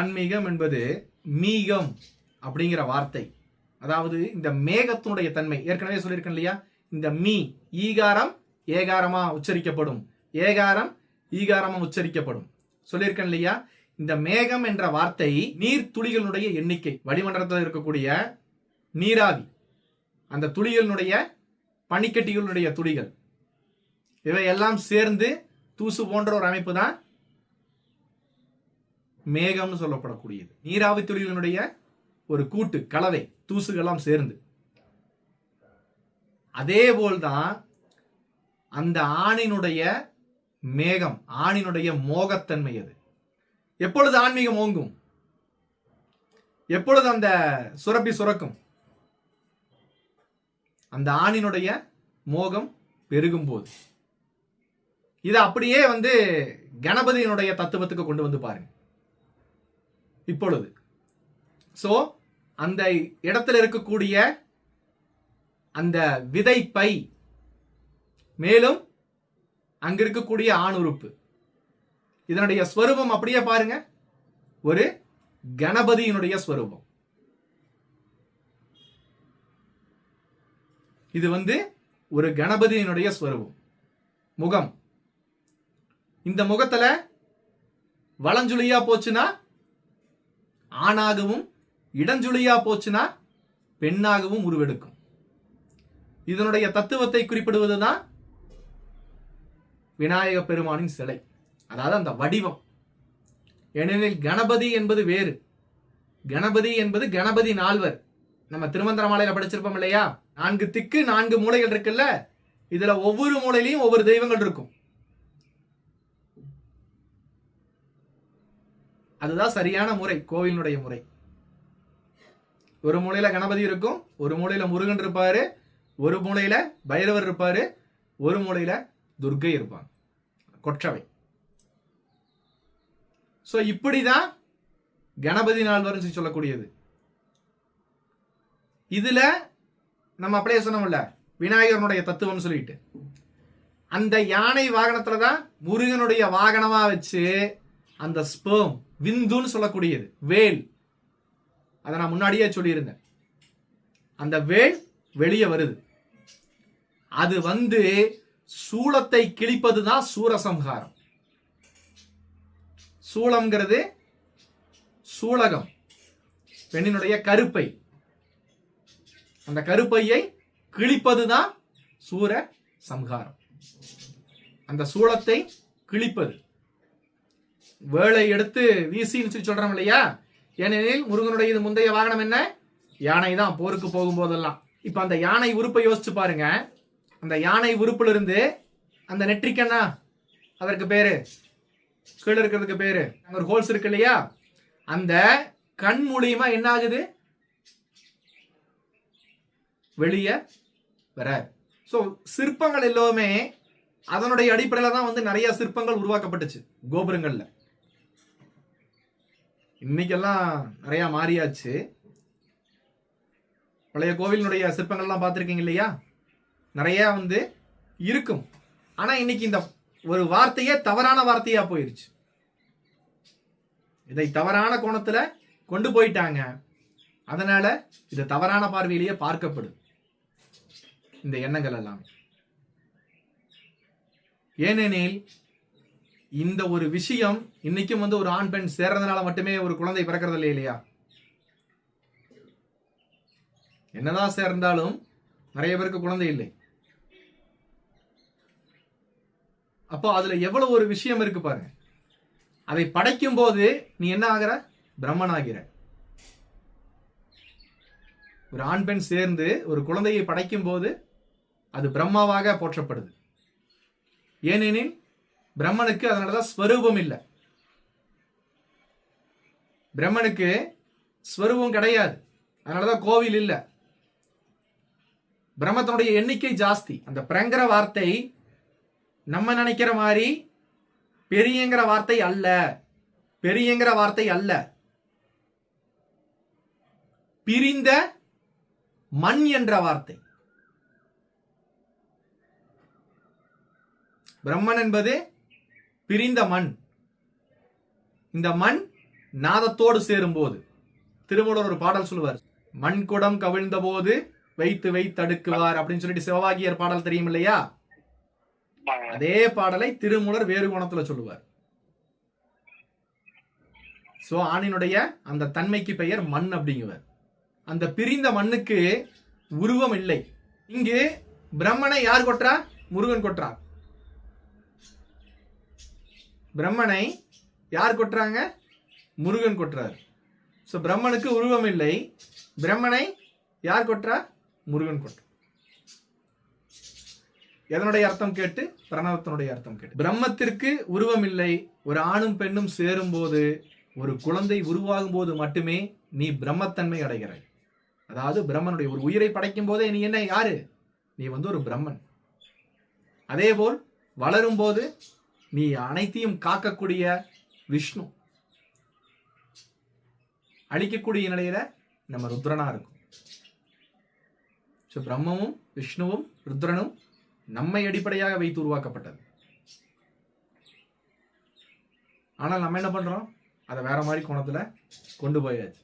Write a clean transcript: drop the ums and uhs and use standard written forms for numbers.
ஆன்மீகம் என்பது மீகம் அப்படிங்கிற வார்த்தை. அதாவது இந்த மேகத்தினுடைய தன்மை ஏற்கனவே சொல்லியிருக்கேன் இல்லையா? இந்த மீ ஈகாரம் ஏகாரமா உச்சரிக்கப்படும், ஏகாரம் ஈகாரமா உச்சரிக்கப்படும் சொல்லியிருக்கேன் இல்லையா? இந்த மேகம் என்ற வார்த்தை நீர் துளிகளுடைய எண்ணிக்கை, வளிமண்டலத்தில் இருக்கக்கூடிய நீராவி, அந்த துளிகளுடைய பனிக்கட்டிகளுடைய துளிகள், இவை எல்லாம் சேர்ந்து தூசு போன்ற ஒரு அமைப்பு தான் மேகம்னு சொல்லப்படக்கூடியது. நீராவி துளிகளுடைய ஒரு கூட்டு கலவை, தூசுகள்லாம் சேர்ந்து. அதே போல்தான் அந்த ஆணினுடைய மேகம், ஆணினுடைய மோகத்தன்மை. அது எப்பொழுது ஆன்மீகம் ஓங்கும்? எப்பொழுது அந்த சுரப்பி சுரக்கும்? அந்த ஆணினுடைய மோகம் பெருகும் போது. இதை அப்படியே கணபதியினுடைய தத்துவத்துக்கு கொண்டு வந்து பாருங்க இப்பொழுது. சோ அந்த இடத்துல இருக்கக்கூடிய அந்த விதை பை, மேலும் அங்க இருக்கக்கூடிய ஆண் உறுப்பு, இதனுடைய ஸ்வரூபம் அப்படியே பாருங்க, ஒரு கணபதியினுடைய ஸ்வரூபம். இது ஒரு கணபதியினுடைய ஸ்வரூபம் முகம். இந்த முகத்துல வலஞ்சுழியா போச்சுன்னா ஆணாகவும், இடஞ்சுழியா போச்சுன்னா பெண்ணாகவும் உருவெடுக்கும். இதனுடைய தத்துவத்தை குறிப்பிடுவதுதான் விநாயக பெருமானின் சிலை, அதாவது அந்த வடிவம். ஏனெனில் கணபதி என்பது வேறு. கணபதி என்பது கணபதி நால்வர். நம்ம திருமந்திர மாலையில படிச்சிருப்போம் இல்லையா? 4 திக்கு 4 மூலைகள் இருக்குல்ல, இதுல ஒவ்வொரு மூலையிலையும் ஒவ்வொரு தெய்வங்கள் இருக்கும். அதுதான் சரியான முறை, கோவிலுடைய முறை. ஒரு மூலையில கணபதி இருக்கும், ஒரு மூலையில முருகன் இருப்பாரு, ஒரு மூலையில பைரவர் இருப்பாரு, ஒரு மூலையில துர்க்கை இருப்பாங்க, கொற்றவை. சோ இப்படிதான் கணபதி நால்வர் சொல்லக்கூடியது. இதுல நம்ம அப்படியே சொன்னோம்ல விநாயகருடைய தத்துவம் சொல்லிட்டு, அந்த யானை வாகனத்துலதான் முருகனுடைய வாகனமா வச்சு அந்த ஸ்பெர்ம், விந்துன்னு சொல்லக்கூடியது வேல், அதை நான் முன்னாடியே சொல்லியிருந்தேன். அந்த வேல் வெளியே வருது. அது சூலத்தை கிழிப்பதுதான் சூரசம்ஹாரம். சூலம்ங்கிறது சூலகம், பெண்ணினுடைய கருப்பை. அந்த கருப்பையை கிழிப்பதுதான் சூர சம்ஹாரம். அந்த சூலத்தை கிழிப்பது, வேளை எடுத்து வீசின்னு சொல்றோம் இல்லையா? ஏனெனில் முருகனுடைய இது முந்தைய வாகனம் என்ன? யானை தான், போருக்கு போகும்போதெல்லாம். இப்ப அந்த யானை உறுப்பை யோசிச்சு பாருங்க. அந்த யானை உறுப்புல இருந்து அந்த நெற்றிக்கண்ணா, அதற்கு பேரு கீழே இருக்கிறதுக்கு பேரு ஒரு ஹோல்ஸ் இருக்கு இல்லையா? அந்த கண் மூலியமா என்ன ஆகுது? வெளியே வர. சோ சிற்பங்கள் எல்லாமே அதனுடைய அடிப்படையில தான் நிறைய சிற்பங்கள் உருவாக்கப்பட்டுச்சு கோபுரங்கள்ல. இன்னைக்கெல்லாம் நிறைய மாறியாச்சு. பழைய கோவிலினுடைய சிற்பங்கள்லாம் பார்த்துருக்கீங்க இல்லையா? நிறைய இருக்கும். ஆனா இன்னைக்கு இந்த ஒரு வார்த்தையே தவறான வார்த்தையா போயிருச்சு. இதை தவறான கோணத்துல கொண்டு போயிட்டாங்க. அதனால இது தவறான பார்வையிலேயே பார்க்கப்படுது இந்த எண்ணங்கள் எல்லாம். ஏனெனில் இந்த ஒரு விஷயம் இன்னைக்கும் ஒரு ஆண் பெண் சேர்றதுனால மட்டுமே ஒரு குழந்தை பிறக்கிறது இல்லையா? என்னதான் சேர்ந்தாலும் நிறைய பேருக்கு குழந்தை இல்லை. அப்போ அதுல எவ்வளவு ஒரு விஷயம் இருக்கு பாருங்க. அதை படைக்கும் போது நீ என்ன ஆகிற? பிரம்மன் ஆகிற. ஒரு ஆண் பெண் சேர்ந்து ஒரு குழந்தையை படைக்கும் போது அது பிரம்மாவாக போற்றப்படுது. ஏனெனில் பிரம்மனுக்கு அதனாலதான் ஸ்வரூபம் இல்லை. பிரம்மனுக்கு ஸ்வரூபம் கிடையாது, அதனாலதான் கோவில் இல்லை. பிரம்மத்தினுடைய எண்ணிக்கை ஜாஸ்தி. அந்த பிரங்கிற வார்த்தை நம்ம நினைக்கிற மாதிரி பெரியங்கிற வார்த்தை அல்ல. பெரியங்கிற வார்த்தை அல்ல. பிரிந்த மண் என்ற வார்த்தை. பிரம்மன் என்பது பிரிந்த மண். இந்த மண் நாதத்தோடு சேரும் போது திருமூலர் ஒரு பாடல் சொல்லுவார், மண்குடம் கவிழ்ந்த போது வைத்து வைத்தடுக்குவார் அப்படின்னு சொல்லிட்டு சிவவாகியர் பாடல் தெரியும் இல்லையா? அதே பாடலை திருமூலர் வேறு கோணத்துல சொல்லுவார். சோ ஆணினுடைய அந்த தன்மைக்கு பெயர் மண் அப்படிங்குவார். அந்த பிரிந்த மண்ணுக்கு உருவம் இல்லை. இங்கு பிரம்மனை யார் கொற்றா? முருகன் கொற்றார். பிரம்மனை யார் கொற்றாங்க? முருகன் கொற்றார். சோ பிரம்மனுக்கு உருவம் இல்லை. பிரம்மனை யார் கொற்றா? முருகன் கொற்றார். எதனுடைய அர்த்தம் கேட்டு? பிரணவத்தினுடைய அர்த்தம் கேட்டு. பிரம்மத்திற்கு உருவம் இல்லை. ஒரு ஆணும் பெண்ணும் சேரும் போது, ஒரு குழந்தை உருவாகும் போது மட்டுமே நீ பிரம்மத்தன்மை அடைகிறாய். அதாவது பிரம்மனுடைய ஒரு உயிரை படைக்கும் போதே நீ என்ன, யாரு? நீ ஒரு பிரம்மன். அதே போல் வளரும் போது நீ அனைத்தையும் காக்கக்கூடிய விஷ்ணு. அழிக்கக்கூடிய நிலையில நம்ம ருத்ரனா இருக்கும். பிரம்மமும் விஷ்ணுவும் ருத்ரனும் நம்மை அடிப்படையாக வைத்து உருவாக்கப்பட்டது. ஆனால் நம்ம என்ன பண்றோம்? அதை வேற மாதிரி கோணத்துல கொண்டு போயாச்சு.